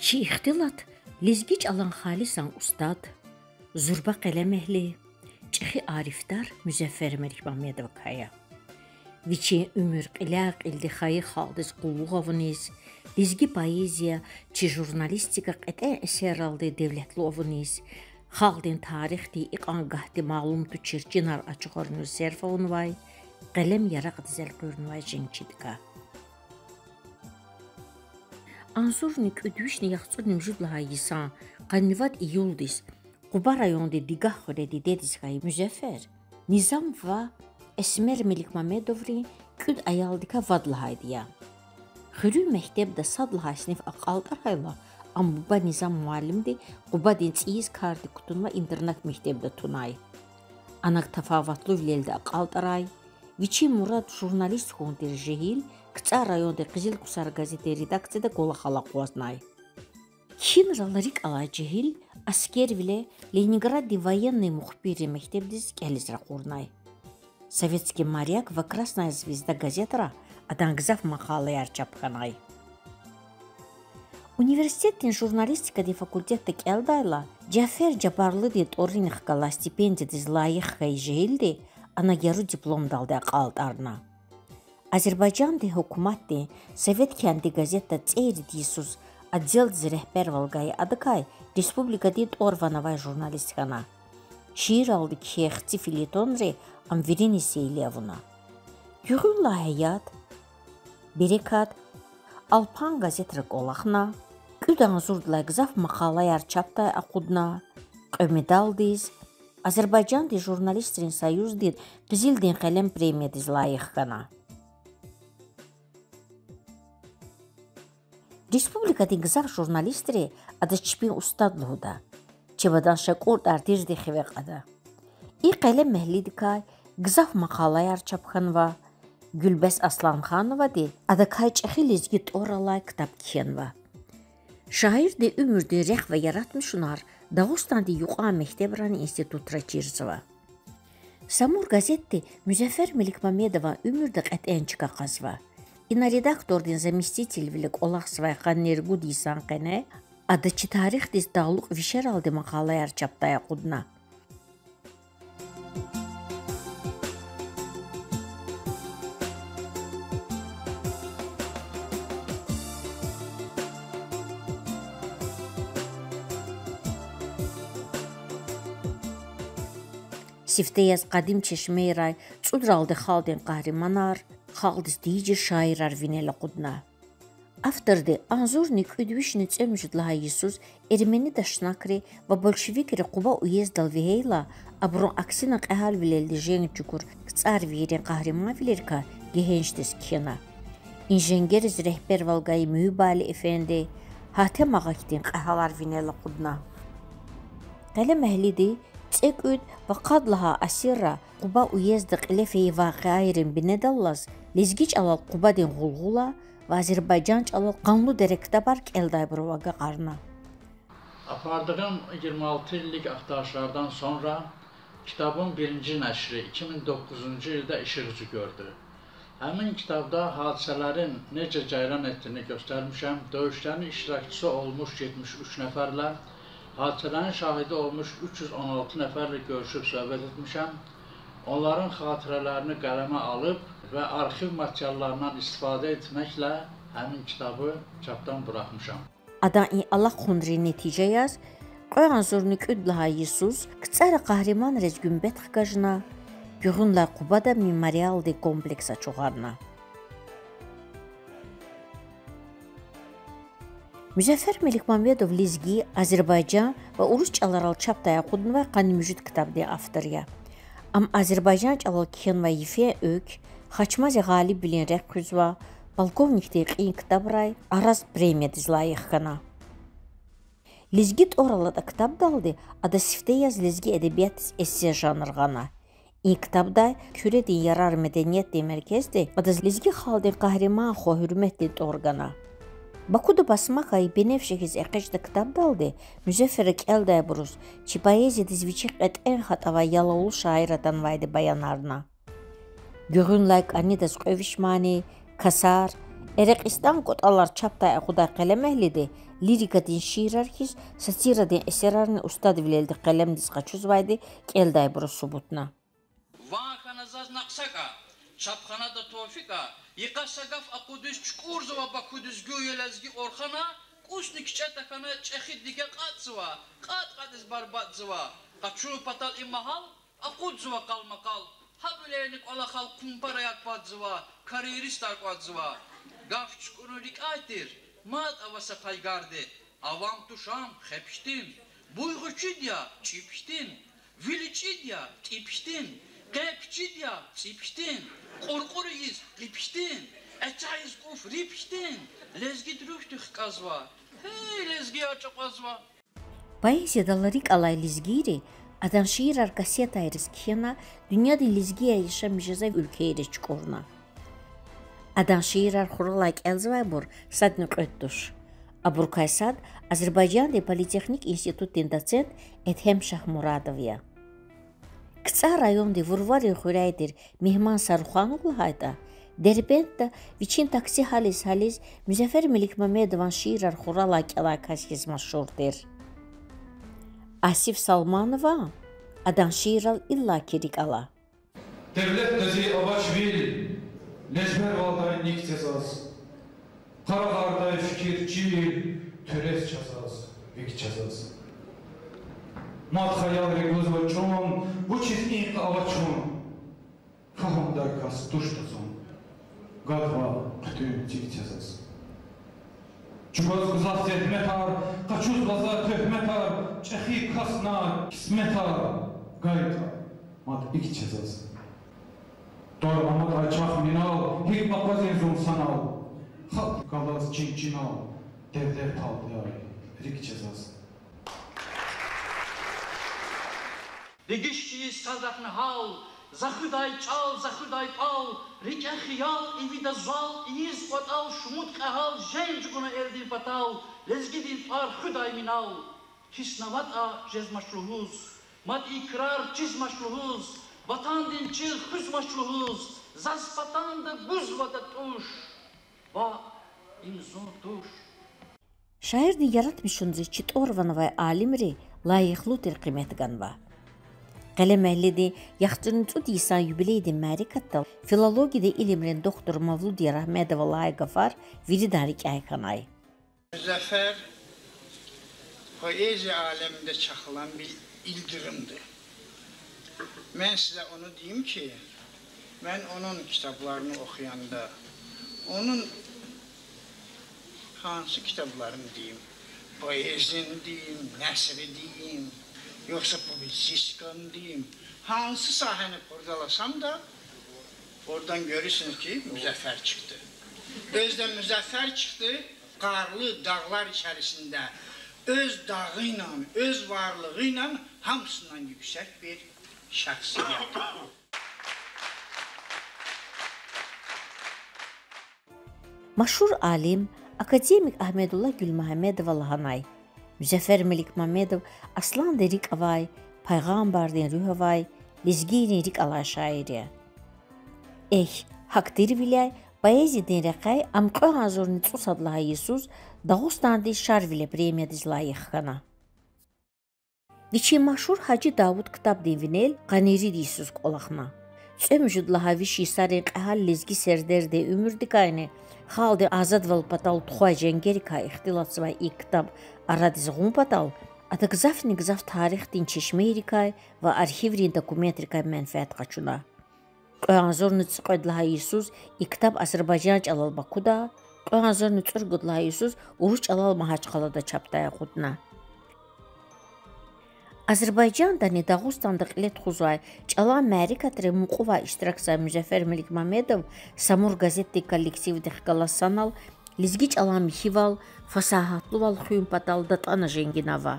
Viçi ixtilat, lizgiç alan xalisan ustad, zurba qələm əhli, çıxı arifdar Müzəffər Məlikməmmədov kaya. Viçi ümür qilaq ildi xayı xaldiz qulluğovuniz, lizgi poeziya, çi jurnalistika qətə əsər aldı devlətli ovuniz, xaldin tarixdi iqangahdi malumdu çircinar açıqorunu sərfovunvay, qələm yaraq dizəl qörnuvay jinçidika. Anzurnik ödüşni yaxçı nümjudlaha yisan, qannivat iyuldis, Quba rayonda digah xoredi dedizgayı Müzəffər, Nizam va Əsmər Məlikməmmədovri küd ayaldika vadlahaydiya. Xürü məktəbdə sadlaha sinif aqaldarayla, ambuba Nizam muallimdi, Quba dinçiyiz kardi kutunva internat məktəbdə tunay. Anaq tafavatlı vileldə aqaldaray, Viçi Murad jurnalist xondir jehil, Qıça rayonda Qızıl Qusar gazete redaksiyada qolaxala qoznay. Хинраларик алачехил аскер виле Ленинграде военный мухбири мектебдиз келизра курнай. Советский моряк ва Красная звезда газетара адангзав мақалаяр чапханай. Университеттин журналистикади факультетте келдайла Джафер Джабарлы ди торинх кала стипендия диз лайых хайжелди анагеру диплом далды aqaldarna. Azerbaycan di hukumatdi Sovet kendi gazeta Цейри дисуз отдел рehber Волгай адыкай республика дит Орвановай журналистхана. Şiir aldı kiyexti filitonri amvirini seylevuna. Güğülla hayat, birikat, Alpan gazetrik olaqna, küdan zurdla gzaf maqalayar çaptay aqudna, qömedaldiz, Azerbaycan di jurnalistrin sayuz dit Qizildin qalem premiyadiz layıqkana. Республика дingzaq jurnalistri adı çipin ustadlıhuda. Çebadan şakurt artirdi xivəqada. İ qələm məhlidikay, qzaq maqalayar çapxanva, Gülbəs Aslanxanova di, adakay çəxi lizgit oralay kitab kiyenva. Şair de ümürde rəxvə yaratmışunar, Dağustan di yuqa məktəbrani institutra çirzva. Samur gazetti Müzəffər Məlikməmmədova ümürdə qətən çıqa qazva. Редактордин заместитель велик Олахсвай Ханнергу дисан қане, адачи тарих дис дағлуқ вишер алды мақалаяр чаптая қудна. Sifteyaz qadim çeşmey ray, çudraldı xaldin qahrimanar, Xaldiz diyici şairar vinela qudna. Avtordi Anzurnik ödvişni çemjudlaha Yisuz Ermeni daşnakri ve Bolşevikri Quba uyezdal viheyla abron aksinak ehal vileldi jençukur ktsar viren qahrima vilirka gehençtis kena. İnjengeriz rehber Valgayı Mühibali Efendi hatem ağaktin qahalar vinela qudna. Qalem əhlidi Çeküd ve qadlaha asira Quba uyezdiq ilefeyi vaqairin binedallas lizgiç alal Quba din gulgula ve Azerbaycanç alal qanlu derekte bark eldayburuvaga qarna. Apardığım 26 illik axtarışlardan sonra kitabın birinci nəşri 2009 ildə işıq üzü gördü. Həmin kitabda hadisələrin necə cəyran etdiyini göstərmişəm, döyüşlərin iştirakçısı olmuş 73 nəfərlə, hadisələrin şahidi olmuş 316 nəfərlə görüşüb söhbət etmişəm. Onların xatirələrini qələmə alıb və arxiv materiallarından istifadə etməklə həmin kitabı çapdan buraxmışam. Adan Allah xundri neticə yaz, qoyan zornik üdlaha Yisuz, qıtsara qahriman rez gümbət xıqajına, güğünla Qubada memorialdi kompleksa çoğarına. Müzəffər Məlikməmmədov lizgi, Azərbaycan və Urus çalaral çaptaya qudun və qanimüjüd kitabdi avtoriya. Am Azərbaycan çalal kiyen və yifə ök, Xaçmazı qalib bilin rəqüzva, Balkovnikdə qiyin kitabray, Araz premiya dizlayıqkana. Lizgit oralada kitab daldı, ada sifteyaz lizgi edəbiyyat esse janrğana. İn kitabda küredin yarar mədəniyyətli mərkəzdi, ada lizgi xaldin qahriman xo hürmətli organa. Bakuda basmakay benevşekiz əqəcdə kitab daldı, Müzəffərək əldə buruz, çi poeziyada zviçik ətən xatava yalaulu şairadan vaydı bayanlarına. Güğünlayk Anidas Qövişmani, Kasar, Erəqistan qotalar çaptay əquda qələm əhlidi, lirika din şiirarkis, satira din eserarni ustad vileldi qalem diz qaçuzvaydi, kelday buru subutna. Vankana zaz naqsaka, çapxana da tofika, yıqasagaf akudüz çukurzova bakudüz göyelezgi orxana, Kusnik çetakana çexiddike qatsıva, qat-qadiz barbatsıva, qaçu patal imahal, akudzıva kalmakal, habüleynik olakal kumparayat patsıva, kariyeristar qatsıva, gaf çukururik aytir, mat avasa paygardi, avam tuşam xepiştin, buyğuçidya çipiştin, viliçidya tipiştin, qepçidya çipiştin, qorquriyiz qipiştin, eçayiz quf ripiştin, lezgi druştük qazva. Hey lezgi açaqazva. Поэзияда ларик алай лизгири, адан шиирар кассета айрис кхена, dünya din lizgiya yaşa mijazay ülkeyre çukurna. Adan şiirар хуралайк элзвайбур садны qöttuş. Абуркайсад Азербайджан де политехник институт din доцент Эдхем Шахмурадовya. Kısa rayon de Vurvari xuraydir Mihman Sarıxanoğlu hayda. Derbentda viçin taksi halis Müzəffər Məlikməmmədovan şiirар xuralайk alay kasgiz maşhurdir. Asif Salmanova adan şiiral illa kirik ala. Devlet Gazi Avaşvil, Necmer Valday Nik cezaz, Karagarday Fikirçil, Töres cezaz, Vik cezaz. Mat hayal reguz vaçon, bu çiz ilk avaçon, Fahamday kas tuştazon, Gadva tütün cik cezaz. Çubaz kızaz zedmetar, kaçuz baza töhmetar, Çehi kasna kismetar, Gayta, mat ik cezaz. Dormamat açaq minal, hik mapaz enzun sanal, Halk kalaz çinçinal, devlet tavliyay, rik cezaz. Digişçi sadakını hal, Zahıday çal, zahıday pal, Rike xiyal, evida zal, İyiz patal, şumut kahal, Jencuguna eldir patal, Lezgidin par hıday minal, Hisnavat a jez maşruhuz, Mat ikrar çiz maşruhuz, Vatan din çil hüz maşruhuz, Zaz patan da buz vada tuş, Va imzun tuş. Şair din yaratmışınızı çit orvanavay alimri layıqludir qiymetganva. Qalem əhlidi yaxçınıcı disan yubileydi mərikattal filologiyada ilimrin doktor Mavludiya Rahmedova layıqafar viridarik aykanay. Müzəffər poeziya aləmində çaxılan bir ildırımdır. Mən sizə onu deyim ki, mən onun kitablarını oxuyanda, onun hansı kitablarını deyim, poezin deyim, nəsri deyim, yoxsa publisiskan deyim, hansı sahəni kurdalasam da, oradan görürsünüz ki, Müzəffər çıxdı. Özdə Müzəffər çıxdı, qarlı dağlar içərisində, öz dağı ilə, öz varlığı ilə hamısından yüksək bir şəxsiyyət. Maşhur alim akademik Ahmedullah Gülməhəmmədov Lahanay, Müzəffər Məlikməmmədov Aslan derik avay, Payğambar den rühavay, Lizgi derik alay şairiyə. Haqdir vilay, Poezi den rəqay, Amqı hazır nitsus adlaha Yesuz, Dağustan di Şarvilə premiya dizlayıq Viçi maşhur Hacı Davud kitab den vinel, Qaniri diysuz qolaqna. Çömücüd lahavi şisarın qəhal lizgi serder de ümür dikayni, Xaldi azad val patal tuxay jengerika ixtilatsvay kitab aradizğun patal, Adaqzafni qzaf tarix din çeşmeyrikay və arxivrin dokumentrikay mənfəət qaçuna. Qoyanzor nütsüqöd laha Yesuz, kitab Azərbaycan çalal Bakuda, Qoyanzor nütsürqöd laha Yesuz, Uruç alal Mahaçqalada çapdaya qudna. Azərbaycanda ne Dağustanda qilət xuzay, Çalan mərikatri muquva iştiraksa Müzəffər Məlikməmmədov, Samur gazetli kollektivdi xqalassanal, Lizgi Çalan Mihival, Fasahatlı val xuyun patal datana jenginava.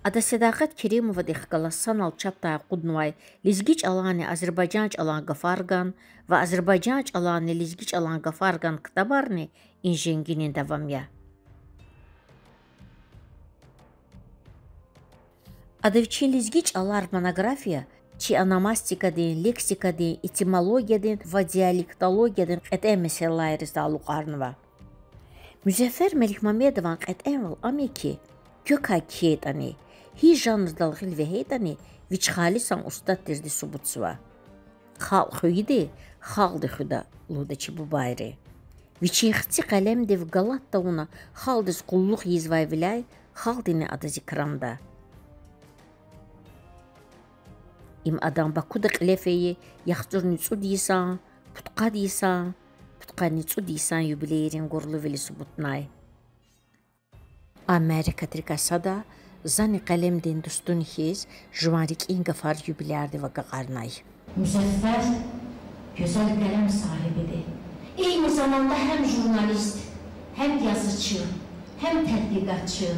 Ada Sədaqət Kerimova de xqalassanal çapdaya qudnuvay, Lizgi Çalani Azərbaycan Çalan Qafargan və Azərbaycan Çalani Lizgi Çalan Qafargan kitabarni injenginin davamya. Adavçin Lizgi Çalar monografiya, Çi anamastika deyin, leksika deyin, etimologiya deyin və dialektologiya deyin qətə məsələləri taluqarnıva. Müzəffər Məlikməmmədovun qət'ən amiki gökay kietani hi janrda ve heytani viç xalisan ustad dirdi subutsuva. Xalq hüydi, xalqdı xuda ludaçı bu bayri. Viçi xti qələm dev qalat da ona xaldız qulluq yizvay vilay xaldini adı zikramda. İm adam bakuda qilefeyi yaxtur nütsu disan, putqa disan, putqa nütsu disan yubileyrin qurlu veli subutnay. Amerika trikasada zani qələm den dustun hiz jumarik inga far yubilerdi ve qaqarnay. Müzəffər gözəl qələm sahibidir. Eyni zamanda həm jurnalist, həm yazıcı, həm tədqiqatçı,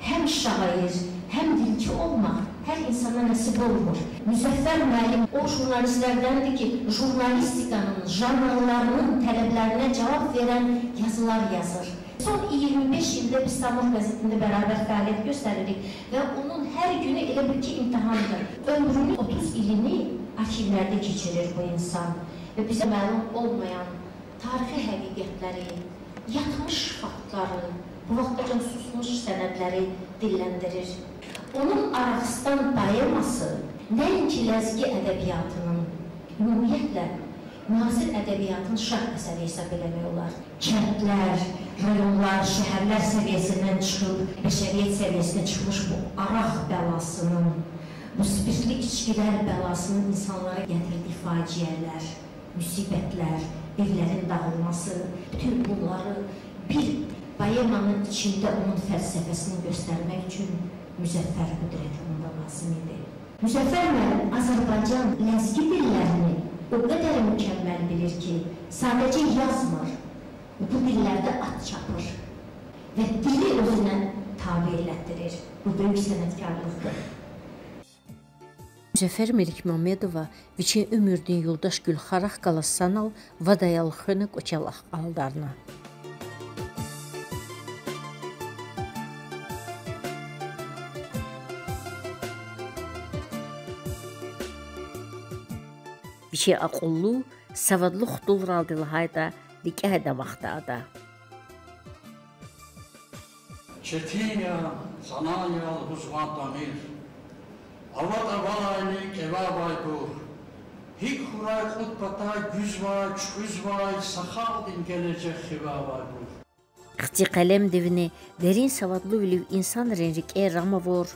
həm şair, həm dilçi olmaq hər insana nəsib olmur. Müzəffər müəllim o jurnalistlərdəndir ki, jurnalistikanın, janrlarının tələblərinə cavab verən yazılar yazır. Son 25 ildə biz Samur qəzetində bərabər fəaliyyət göstəririk və onun hər günü elə bir ki imtihandır. Ömrünün 30 ilini arxivlərdə keçirir bu insan və bizə məlum olmayan tarixi həqiqətləri, yatmış faktları, bu vaxtacan susmuş sənədləri dilləndirir. Onun Araqistan poeması nəinki ləzgi ədəbiyyatının, ümumiyyətlə müasir ədəbiyyatın şah əsəri hesab eləmək olar. Kəndlər, rayonlar, şəhərlər səviyyəsindən çıxıb, bəşəriyyət səviyyəsinə çıxmış bu Araq bəlasının, bu spirtli içkilər bəlasının insanlara gətirdiyi faciələr, müsibətlər, evlərin dağılması, bütün bunları bir poemanın içində onun fəlsəfəsini göstərmək üçün Müzəffər qüdrəti onda lazım idi. Müzəffər müəllim Azərbaycan ləzgi dillərini o qədər mükəmməl bilir ki, sadəcə yazmır, bu dillərdə at çapır və dili özünə tabi elətdirir. Bu böyük sənətkarlıqdır. Müzəffər Məlikməmmədova viçin ömürdün yoldaş Gülxaraq qalassanal vadayalıqını qoçalaq aldarına. Viçi aqullu, savadlı xudul aldılı hayda dikəhədə vaxtada. Çetinya, sanayal huzvan tamir, avad avalaynik evabay bur, hik huray xutbatay güzvay, çüzvay, saxaldin gelecek xivabay bur. Xti qələm devini derin savadlı biliv insan renrik ramavor,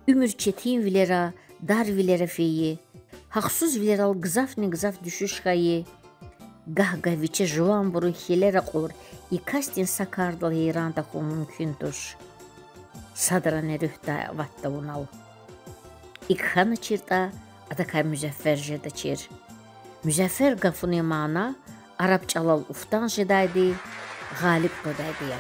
ümür çetin vilera, dar vilera feyi, haqsuz vileral qızaf düşüş xayi, qah viçe juan burun hilera qolur, ikastin sakardal heyranda xo mümkündür. Sadran erühda vatta unal. İkxana çirta adakay Müzəffər jeda çir. Müzəffər qafuni mana Arab çalal uftan jedaydi, galip qodaydı ya.